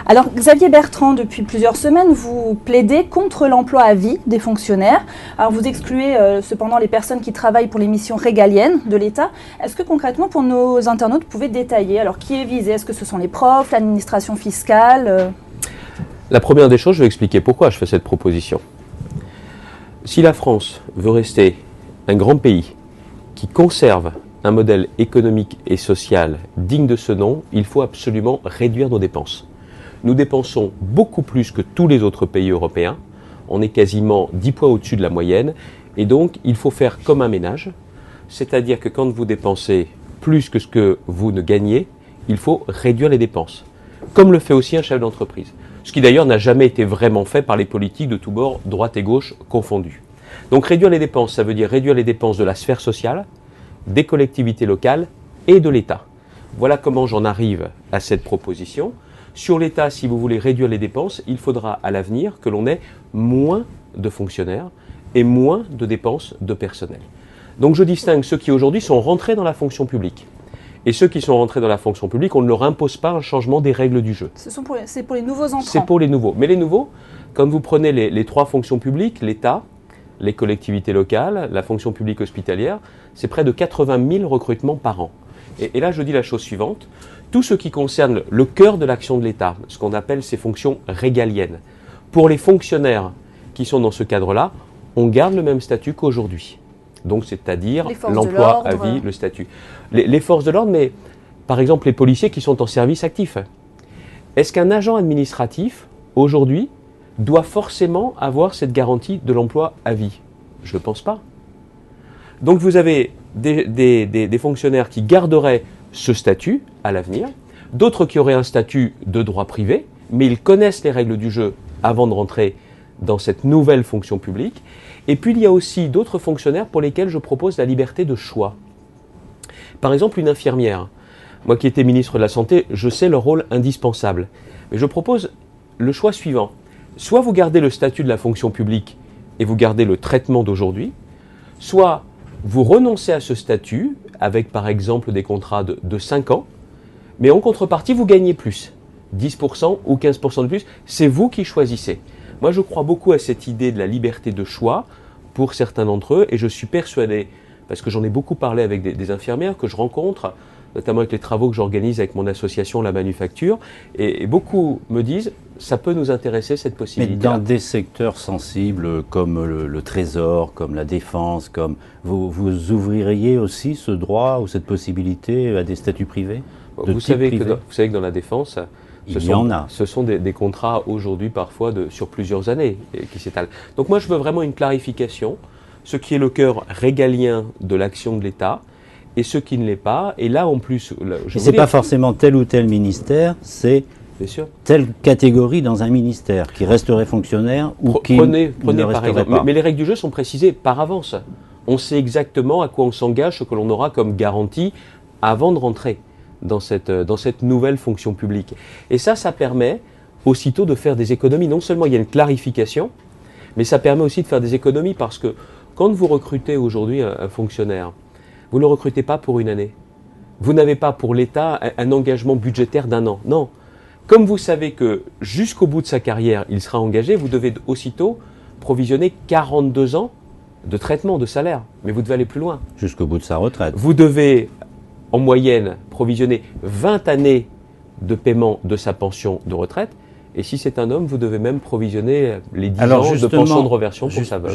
Alors Xavier Bertrand, depuis plusieurs semaines, vous plaidez contre l'emploi à vie des fonctionnaires. Alors vous excluez cependant les personnes qui travaillent pour les missions régaliennes de l'État. Est-ce que concrètement pour nos internautes, vous pouvez détailler alors qui est visé? Est-ce que ce sont les profs, l'administration fiscale? La première des choses, je vais expliquer pourquoi je fais cette proposition. Si la France veut rester un grand pays qui conserve un modèle économique et social digne de ce nom, il faut absolument réduire nos dépenses. Nous dépensons beaucoup plus que tous les autres pays européens. On est quasiment 10 points au-dessus de la moyenne. Et donc, il faut faire comme un ménage. C'est-à-dire que quand vous dépensez plus que ce que vous ne gagnez, il faut réduire les dépenses. Comme le fait aussi un chef d'entreprise. Ce qui d'ailleurs n'a jamais été vraiment fait par les politiques de tous bords, droite et gauche confondus. Donc réduire les dépenses, ça veut dire réduire les dépenses de la sphère sociale, des collectivités locales et de l'État. Voilà comment j'en arrive à cette proposition. Sur l'État, si vous voulez réduire les dépenses, il faudra à l'avenir que l'on ait moins de fonctionnaires et moins de dépenses de personnel. Donc je distingue ceux qui aujourd'hui sont rentrés dans la fonction publique. Et ceux qui sont rentrés dans la fonction publique, on ne leur impose pas un changement des règles du jeu. C'est pour les nouveaux entrants. C'est pour les nouveaux. Mais les nouveaux, quand vous prenez les trois fonctions publiques, l'État, les collectivités locales, la fonction publique hospitalière, c'est près de 80 000 recrutements par an. Et là, je dis la chose suivante. Tout ce qui concerne le cœur de l'action de l'État, ce qu'on appelle ces fonctions régaliennes, pour les fonctionnaires qui sont dans ce cadre-là, on garde le même statut qu'aujourd'hui. Donc, c'est-à-dire l'emploi à vie, le statut. Les forces de l'ordre, mais par exemple les policiers qui sont en service actif. Est-ce qu'un agent administratif, aujourd'hui, doit forcément avoir cette garantie de l'emploi à vie? Je ne pense pas. Donc vous avez des fonctionnaires qui garderaient ce statut à l'avenir, d'autres qui auraient un statut de droit privé, mais ils connaissent les règles du jeu avant de rentrer dans cette nouvelle fonction publique. Et puis il y a aussi d'autres fonctionnaires pour lesquels je propose la liberté de choix. Par exemple, une infirmière. Moi qui étais ministre de la Santé, je sais leur rôle indispensable. Mais je propose le choix suivant. Soit vous gardez le statut de la fonction publique et vous gardez le traitement d'aujourd'hui, soit vous renoncez à ce statut avec par exemple des contrats de 5 ans, mais en contrepartie vous gagnez plus, 10% ou 15% de plus, c'est vous qui choisissez. Moi je crois beaucoup à cette idée de la liberté de choix pour certains d'entre eux et je suis persuadé, parce que j'en ai beaucoup parlé avec des infirmières que je rencontre, notamment avec les travaux que j'organise avec mon association La Manufacture, et beaucoup me disent ça peut nous intéresser cette possibilité. Mais dans des secteurs sensibles comme le Trésor, comme la Défense, comme vous ouvririez aussi ce droit ou cette possibilité à des statuts privés? Vous savez que dans la Défense, ce sont des contrats aujourd'hui parfois sur plusieurs années qui s'étalent. Donc moi je veux vraiment une clarification, ce qui est le cœur régalien de l'action de l'État, et ce qui ne l'est pas. Et là, en plus... Ce n'est pas forcément tel ou tel ministère, c'est telle catégorie dans un ministère qui resterait fonctionnaire ou qui ne resterait pas. Mais les règles du jeu sont précisées par avance. On sait exactement à quoi on s'engage, ce que l'on aura comme garantie avant de rentrer dans cette nouvelle fonction publique. Et ça permet aussitôt de faire des économies. Non seulement il y a une clarification, mais ça permet aussi de faire des économies parce que quand vous recrutez aujourd'hui un fonctionnaire, vous ne le recrutez pas pour une année. Vous n'avez pas pour l'État un engagement budgétaire d'un an. Non. Comme vous savez que jusqu'au bout de sa carrière, il sera engagé, vous devez aussitôt provisionner 42 ans de traitement, de salaire. Mais vous devez aller plus loin. Jusqu'au bout de sa retraite. Vous devez, en moyenne, provisionner 20 années de paiement de sa pension de retraite. Et si c'est un homme, vous devez même provisionner les 10 ans de pension de reversion pour sa veuve.